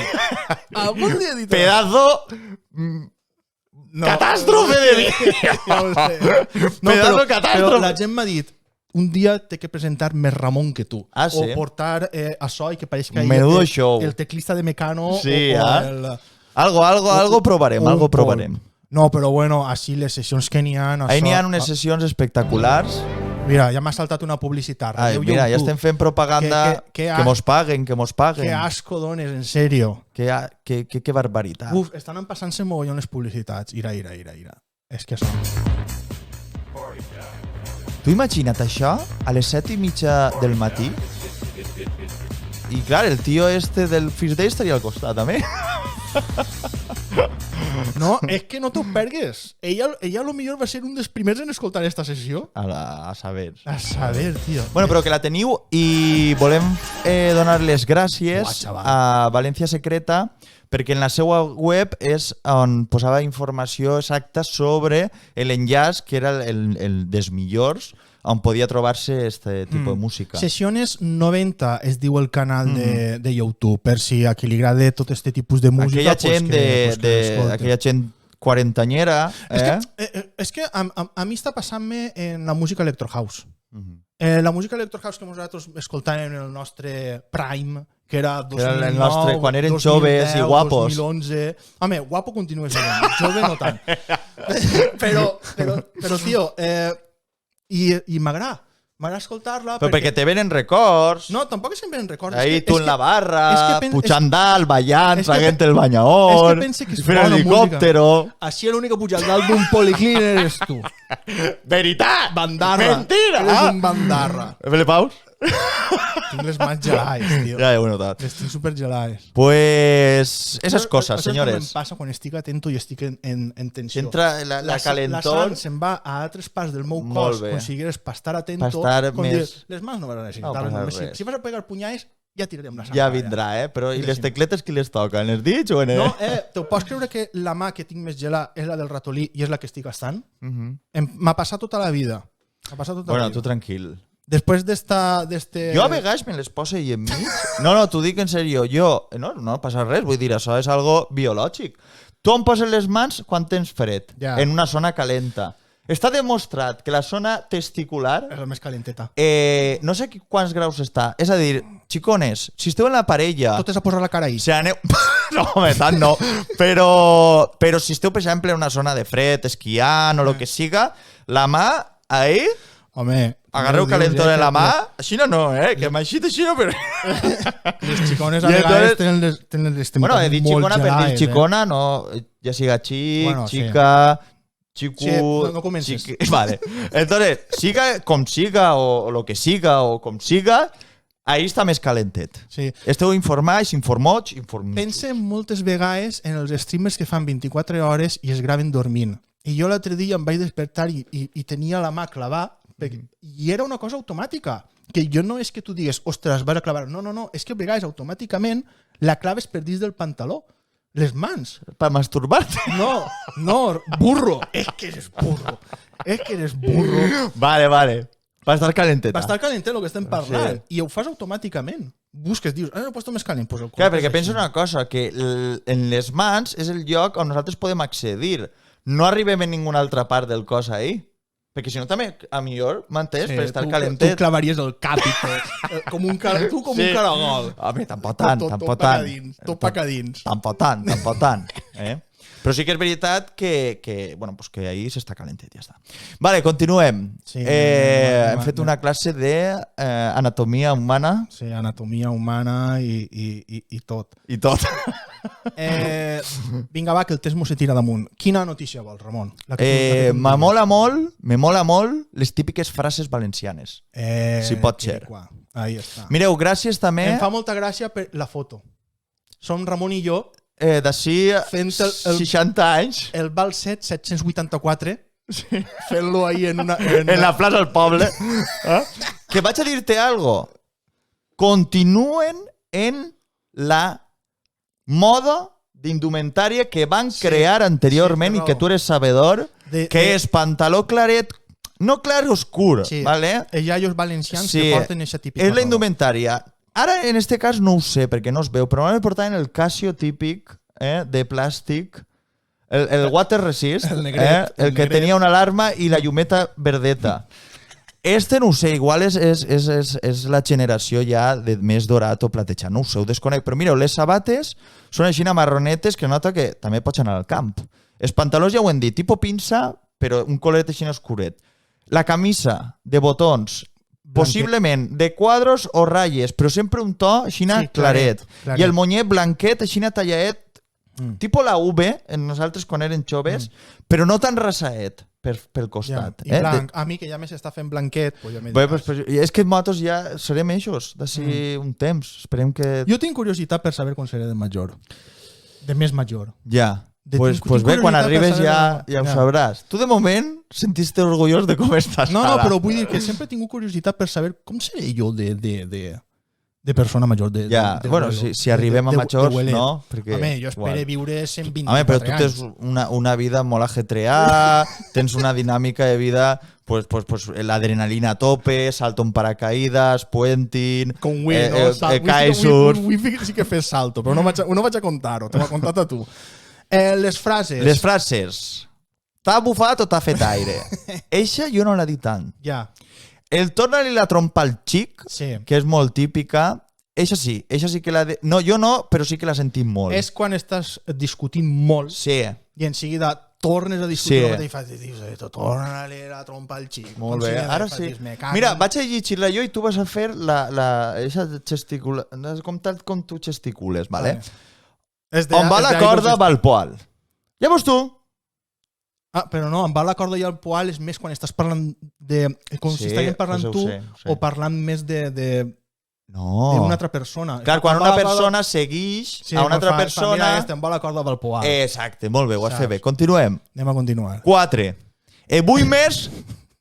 Algun dia editaràs. Pedazo... Catàstrofe de vídeo! Pedazo catàstrofe! Però la gent m'ha dit, un dia té que presentar més Ramon que tu. Sí? O portar això i que pareix que el teclista de Mecano sí, o el... Algo provarem, algo provarem. No, però bueno, així les sessions que n'hi ha... Ahí n'hi ha unes sessions espectaculars. Mira, ja m'ha saltat una publicitat. Mira, ja estem fent propaganda. Que mos paguen, que mos paguen. Que asco dones, en sèrio. Que barbaritat. Uf, estan passant-se mogollon les publicitats. Ira. És que són... Tu imagina't això a les 7:30 del matí? I clar, el tio este del First Day estaria al costat, també. No, és que no t'ho pergues. Ella a lo millor va ser un dels primers en escoltar esta sessió. A saber. A saber, tio. Bueno, però que la teniu i volem donar les gràcies a València Secreta perquè en la seva web és on posava informació exacta sobre l'enllaç que era el dels millors on podia trobar-se este tipus de música. Sessiones 90 es diu el canal de YouTube, per si a qui li agrada tot este tipus de música. Aquella gent quarantanyera. És que a mi està passant-me en la música Electro House. La música Electro House que nosaltres escoltàvem en el nostre prime, que era 2009, quan eren 2010, joves i guapos. 2011... Home, guapo continua sent, jove no tant. Però tio, i m'agrada. M'agrada escoltar-la Però perquè te venen records. No, tampoc és que em venen records. Ahí tu en la barra, és que pujant dalt, ballant, és que traient pe- el és banyaor, que pense que és fent bona helicòptero. Així l'únic que puja al dalt d'un policlín eres tu. Veritat! Bandarra. Mentira! Eres un bandarra. Fele paus? Tinc les mans gelades, tio. Ja ho he notat. Les tinc supergelades. Pues esas cosas, Això és com señores. em passa quan estic atento i estic en tensió. Entra la calentor. La sang se'n va a altres parts del meu Molt cos, bé. com si hagués per estar atento. Per estar com més- dir, les mans no van a necessitar. No passa només res. si vas a pegar punyals, ja tirarem la sang. Ja allà. vindrà, Però i Sí, les sí. tecletes qui les toca? En els dits o en el... No, te pots creure que la mà que tinc més gelada és la del ratolí i és la que estic gastant? Mhm. M'ha passat tota la vida. M'ha passat tota Bueno, la tu vida. tranquil. Després d'este... Jo a vegades me les poso ahí enmig. No, t'ho dic en sèrio. Jo, no passa res, vull dir, això és algo biològic. Tu em poses les mans quan tens fred, Ja. en una zona calenta. Està demostrat que la zona testicular, És la més calenteta. no sé quants graus està. És a dir, xicones, si esteu en la parella... Tot és a posar la cara ahí. Si aneu... No, home, tant no. Però si esteu, per exemple, en una zona de fred, esquiant o el que siga, la mà, ahí... Home... Agarreu no calentor dius, en la mà, així no, que m'ha eixit així no, però... Les xicones a I vegades entonces- tenen les Bueno, he dit molt xicona per dir gelades, xicona, no, ja siga xic, Bueno, sí. xica, xicu... Sí, no comences. Vale. Entonces, siga com siga o lo que siga o com siga, ahí està més calentet. Sí. Esteu informats, informots, informits. Pense moltes vegades en els streamers que fan 24 hores i es graven dormint. I jo l'altre dia em vaig despertar i tenia la mà clavada i era una cosa automàtica. Que jo no és que tu digues, ostres, vas a clavar. No, és que a vegades automàticament la claves per dins del pantaló. Les mans. Per masturbar-te. No, burro. És que eres burro. Vale. Va estar calenteta. Va estar calent el que estem parlant. I ho fas automàticament. Busques, dius, he puesto més calent. Pues Clar, perquè pensa una cosa, que en les mans és el lloc on nosaltres podem accedir. No arribem en ninguna altra part del cos ahí. Perquè si no també, a millor, m'entens, per estar calentet. Tu clavaries el cap i tot. Com un caragol. Home, tampoc tant. Tot pacadins. Tampoc tant. Però sí que és veritat que ahir s'està calentet, ja està. Vale, continuem. Sí, hem fet una classe d'anatomia humana. Sí, anatomia humana i tot. I tot. Vinga, va, que el temps m'ho se tira damunt. Quina notícia vols, Ramon? Me mola molt les típiques frases valencianes. Si pot ser. Ahí està. Mireu, gràcies també... Em fa molta gràcia per la foto. Som Ramon i jo d'ací fent 60 anys el Val 784 fent-lo ahí en la plaça del poble. Que vaig a dir-te algo. Continuen en la moda d'indumentària que van crear anteriorment i que tu eres sabedor, que és pantaló claret, no clar oscur, ¿vale? Els iaios valencians que porten aquesta típica és la indumentària. Ara, en este cas, no ho sé, perquè no es veu, però m'han portat en el Casio típic de plàstic, el water resist, el que tenia una alarma i la llumeta verdeta. Este no ho sé, igual és la generació ja de més dorat o platejat, no ho sé, ho desconec. Però mireu, les sabates són així marronetes que nota que també pots anar al camp. Els pantalons ja ho hem dit, tipus pinça, però un coloret així oscuret. La camisa de botons, possiblement de quadros o ratlles, però sempre un to així claret. I el monyet blanquet, així talladet, tipus la V, en nosaltres quan eren joves, però no tan rasaet pel costat. I blanc, a mi que ja m'està fent blanquet, pues ja és que nosaltres ja serem eixos d'ací un temps. Esperem que... Jo tinc curiositat per saber com seré de major. De més major. Ja. Pues bé, quan arribes ja ho sabràs. Tu de moment sentiste orgullós de com estàs ara. No, però vull dir que sempre he tingut curiositat per saber com seré jo de persona major. Bueno, si arribem a majors, no? Home, jo espero viure 124 anys. Home, però tu tens una vida molt ajetreada, tens una dinàmica de vida, pues l'adrenalina a tope, salto en paracaídas, puenting, kitesurf... Sí que fes salto, però no vaig a contar-ho, te l'ho he contat a tu. Les frases. Les frases. T'ha bufat o t'ha fet aire? Eixa jo no l'he dit tant. Ja. El torna-li la trompa al xic, que és molt típica. Eixa sí que la... No, jo no, però sí que l'ha sentit molt. És quan estàs discutint molt i en seguida tornes a discutir Sí. el mateix i fas, dius, torna-li a trompar el xic. Molt bé, Considera, ara fas, sí. dius, me cago Mira, en- vaig a llegir-la jo i tu vas a fer eixa gesticula... Com tal com tu gesticules, vale? És On va la corda va el poal. Llavors tu... Ah, però no, on va la corda i el poal és més quan estàs parlant de... Com Sí, si estàs parlant pues ho tu sé, ho sé. o parlant més d'una No. altra persona. Clar, quan On una va la persona segueix Sí, a una altra mira, persona... on va la corda va el poal. Exacte, molt bé, ho has Saps? fet bé. Continuem. Anem a continuar. 4. Vull més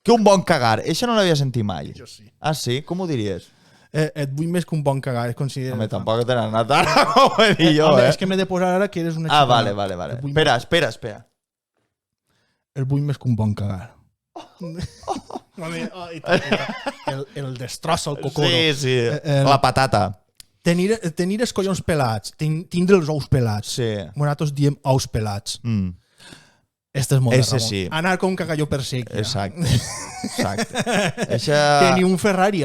que un bon cagar. Això no l'havia sentit mai. Jo sí. Ah, sí? Com ho diries? Et vull més que un bon cagar, es considera... Home, tampoc te n'has anat ara, com ho he dit jo, Home, és que m'he de posar ara que eres una Ah, xicona. vale. Et vull Espera. El vull més que un bon cagar. El destrossa el cocoro. Sí. La patata. Tenir els collons pelats, tindre els ous pelats. Sí. Nosaltres diem ous pelats. Mm. Este és molt Ese de Ramon. sí. Anar com cagalló per sèquia. Exacte. Eixa... Que ni un Ferrari,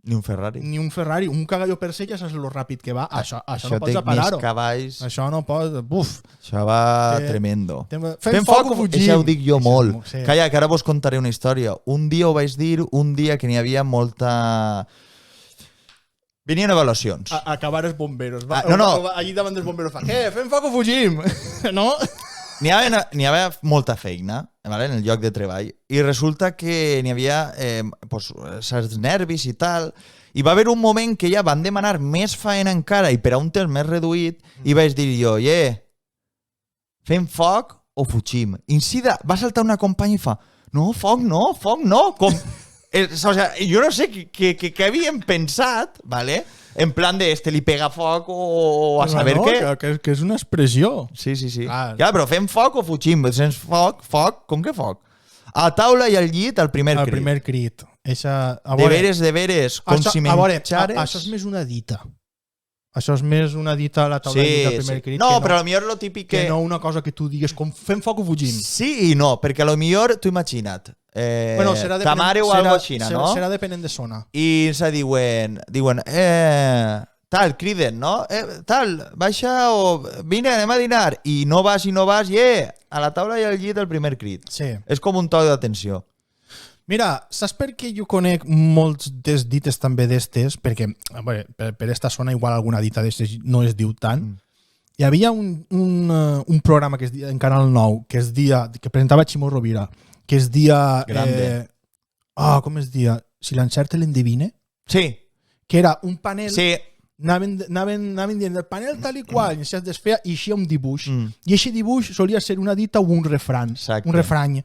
Ni un Ferrari. ni un Ferrari. Un cagalló per sèquia saps lo ràpid que va. Això no té pots parar-ho. més cavalls. Això no pots... Buf. Això va Que- tremendo. Fem foc o fugim. Això ho dic jo molt. Sí. Calla, que ara vos contaré una història. Un dia ho vaig dir, un dia que n'hi havia molta... Venien avaluacions. Acabar els bomberos. No. Allí davant dels bomberos fa, què, fem foc o fugim? No? N'hi havia molta feina, vale, en el lloc de treball, i resulta que n'hi havia certs nervis i tal, i va haver un moment que ja van demanar més faena encara i per a un temps més reduït, i vaig dir jo, fem foc o fugim? I enseguida va saltar una companya i fa, no, foc no. Com... o sea, jo no sé què havien pensat, ¿vale? En plan de li pega foc o a saber què. Que és una expressió. Sí. Clar. Ja, però fem foc o fugim? Sents foc? Com que foc? A taula i al llit, el primer El crit. primer crit. De veres, com si m'enxares. Això és més una dita. Això és més una dita a la taula Sí, del primer sí. crit. No, que però potser lo típic que no una cosa que tu digues com fem foc o fugim. Sí i no, perquè potser tu imagina't. Bueno, serà ta mare o algo així, no? Serà depenent de zona. I se diuen, tal, criden, no? Tal, baixa o vine, anem a dinar. I no vas, a la taula i al llit el primer crit. Sí. És com un toc d'atenció. Mira, saps per què jo conec molts dites també d'estes? Perquè, a veure, per esta zona igual alguna dita d'estes no es diu tant. Hi havia un programa que es dia, en Canal 9 que presentava Ximo Rovira, que es dia... Grande. Com es dia? Si l'encerte l'endevine? Sí. Que era un panel... Sí. Anaven dient el panel tal i qual, i es desfeia i eixia un dibuix. I aquest dibuix solia ser una dita o un refrany. Exacte. Un refrany.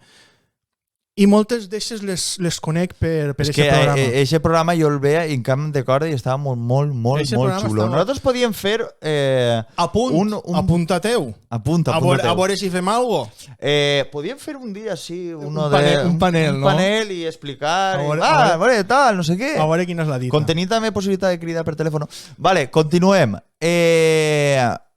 I moltes d'eixes les conec per aquest programa. Eixe programa jo el veia i en camp de corda i estava molt xulo. estava- Nosaltres podíem fer... Apunta teu. Apunta A veure si fem alguna cosa. Podíem fer un dia, sí, Un panel, no? un panel i explicar. A veure, Tal, no sé què. A veure quina és la dita. Contenir també possibilitat de cridar per telèfon. Vale, continuem.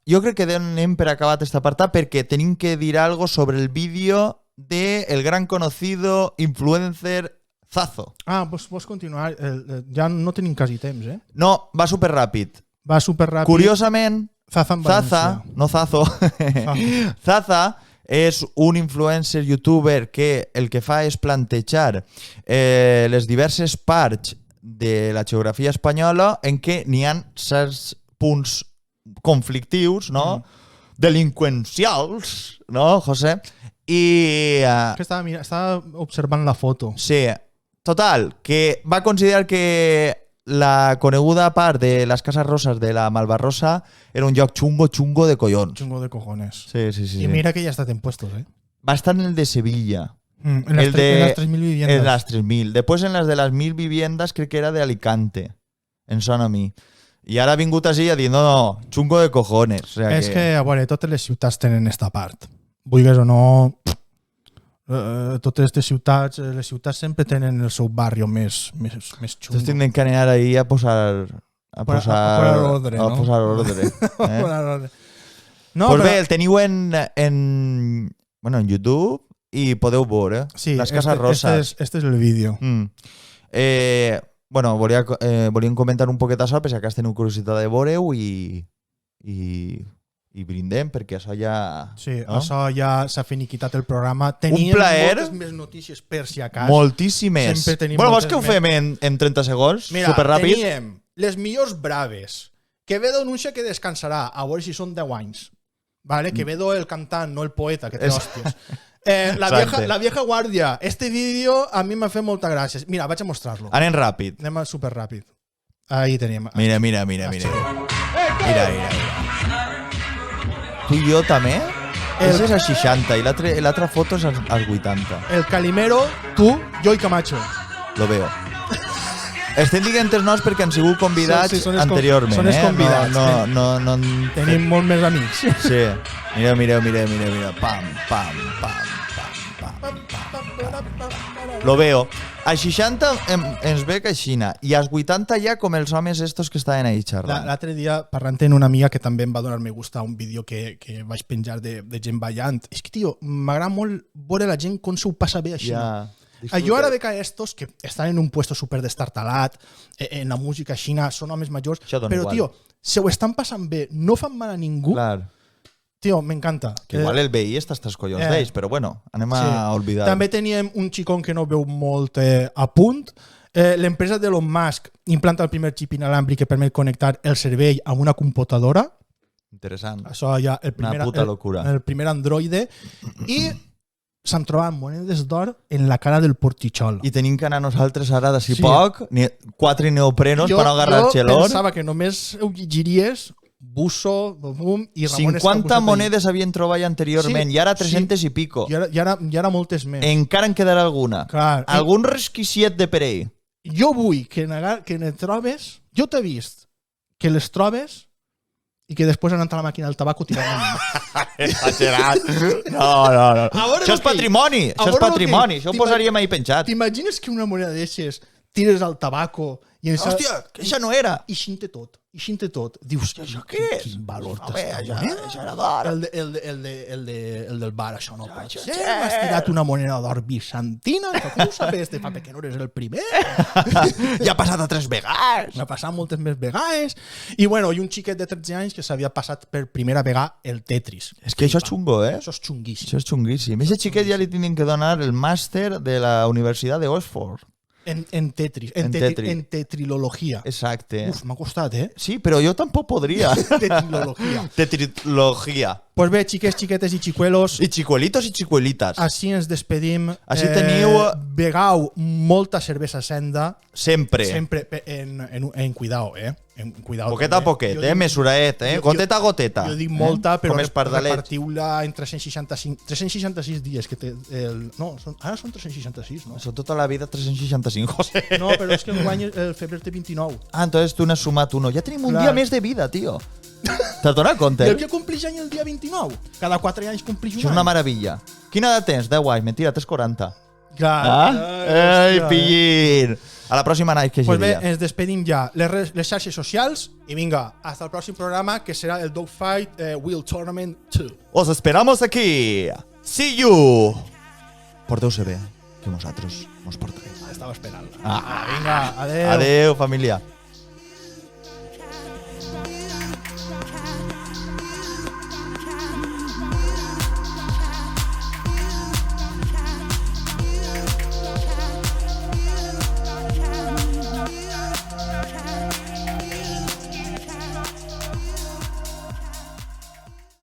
Jo crec que anem per acabat aquest apartat perquè tenim que dir algo sobre el vídeo de el gran conocido influencer Zazo. Vols continuar? Ja no tenim quasi temps, eh? No, va super ràpid. Va superràpid. Curiosament, Zaza en Zaza, València. no Zazo, Zaza és un influencer youtuber que el que fa és plantejar les diverses parts de la geografia espanyola en què n'hi ha certs punts conflictius, no? Delinqüencials, no, José? I... Que estava observant la foto. Sí, total, que va considerar que la coneguda part de les Cases Roses de la Malvarrosa era un lloc xungo de collons. Chungo de cojones. Sí. Y mira que ya está en puestos, ¿eh? Va a estar en el de Sevilla. En las 3.000 viviendas. En las 3.000. Después en las de las 1.000 viviendas crec que era de Alicante, en Sona Mi. I ara ha vingut així a dir, no, xungo de cojones. O sea És que, a veure, totes les ciutats tenen esta part. Vulgues o no, totes les ciutats sempre tenen el seu barri més xungo. Entonces tienen que anar ahí a posar ordre, no? A posar ordre. No, pues però... bé, el teniu en YouTube i podeu veure. Sí, les Cases Roses. Este és el vídeo. Bueno, volíem comentar un poquet això, per si acá teniu curiositat de veure-ho i i brindem perquè això ja... Sí, no? això ja s'ha finiquitat el programa. Teníem plaer. moltes més notícies per si acas. Moltíssimes. Sempre tenim Bueno, vols moltes que ho fem en 30 segons? Mira, Superràpid? teníem les millors braves. Quevedo anuncia que descansarà, a veure si són 10 anys. Vale? Quevedo el cantant, no el poeta, que té hòsties. La vieja guàrdia. Este vídeo a mi m'ha fet molta gràcia. Mira, vaig a mostrar-lo. Anem ràpid. Anem a superràpid. Ahí tenim. Mira. Mira. Tu i jo també? Ese és a 60 i l'altra foto és als 80. El Calimero, tu, jo i Camacho. Lo veo. Estem dient els noms perquè han sigut convidats són anteriorment. Són els convidats. No, Tenim molt més amics. Sí. Mira. Pam. Lo veo. A 60 ens ve caixina i als 80 ja com els homes estos que estaven ahí xerrant. L'altre dia, parlant amb una amiga que també em va donar me gusta un vídeo que vaig penjar de gent ballant. És que, tio, m'agrada molt veure la gent com s'ho passa bé així. Ja. Jo ara veig a estos que estan en un puesto super destartalat, en la música xina, són homes majors, però, igual. tio, se ho estan passant bé, no fan mal a ningú. Clar. Tio, m'encanta. Que igual el veí està als collons d'ells, però bueno, anem a oblidar. També teníem un xicón que no veu molt a punt. L'empresa d'Elon Musk implanta el primer xip inalàmbric que permet connectar el cervell amb una computadora. Interessant. Això ja una puta locura. El primer androide. I s'han trobat monedes d'or en la cara del portitxol. I tenim que anar nosaltres ara d'ací poc, 4 neoprenos per no agarrar xelor. Jo pensava que només ho llegiries buso, bum, i Ramon 50 monedes havien trobat anteriorment, i ara 300 i pico. I ara moltes més. Encara en quedarà alguna. Clar. Algun resquiciet de per ell. Jo vull que ne trobes... Jo t'he vist que les trobes i que després han entrat a la màquina del tabaco tirant. Exagerat. No. Això és patrimoni. Això ho posaríem ahí penjat. T'imagines que una moneda d'aixes tires al tabaco i... Hòstia, que això no era. I xinte tot. Dius, això què és? Quin valor Home, això era d'or. El del bar, això no pot ser. M'has tirat una moneda d'or bizantina, que tu ho sabes de fa que no eres el primer. Ja ha passat a 3 vegades. M'ha passat moltes més vegades. I bueno, i un xiquet de 13 anys que s'havia passat per primera vegada el Tetris. És que això és xungo, eh? Això és xunguíssim. Això és xunguíssim. A aquest xiquet ja li tenen que donar el màster de la Universitat d'Oxford. En Tetris. En tetrilologia. Exacte. Uf, m'ha costat, eh? Sí, però jo tampoc podria. Tetrilologia. Pues bé, xiques, xiquetes i xicuelos. I xicuelitos i xicuelitas. Així ens despedim. Així teniu... Begau molta cervesa senda. Sempre. Sempre en cuidao, eh? En cuidao. Poquet a poquet, mesuraet, goteta a goteta. Jo dic molta, però repartiu-la en 366 dies. Que té ara són 366, no? Són tota la vida 365, José. No, però és que enguany el febrer té 29. Ah, entonces tu n'has sumat uno. Ja tenim un dia més de vida, tio. T'has donat compte? Jo que complix any el dia 29. Cada 4 anys complix un any. És una meravella. Quina edat tens? 10 anys. Mentira, tens 40. Clar. Ai, pillín. A la pròxima night que pues bé, seria. ens despedim ja. Les xarxes socials i vinga, hasta el pròxim programa que serà el Dogfight Wheel Tournament 2. Os esperamos aquí. See you. Porteu-se bé, que vosaltres mos portaréis. Estava esperant. Vinga, adeu. Adeu, família.